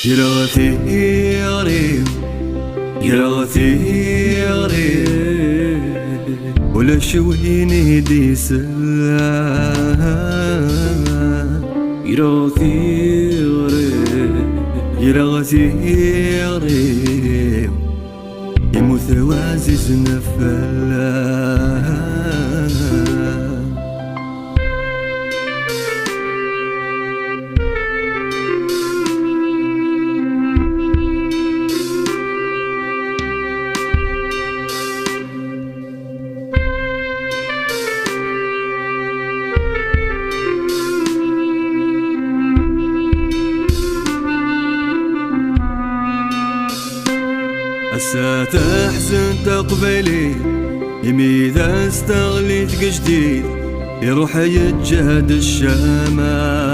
يراثيري يراثيري ولا شوي نهدي سلام يراثيري يراثيري يموت وعزيز نفلا. هسا تحزن تقبلي يمي إذا استغليت جديد يروح يتجهد الشمال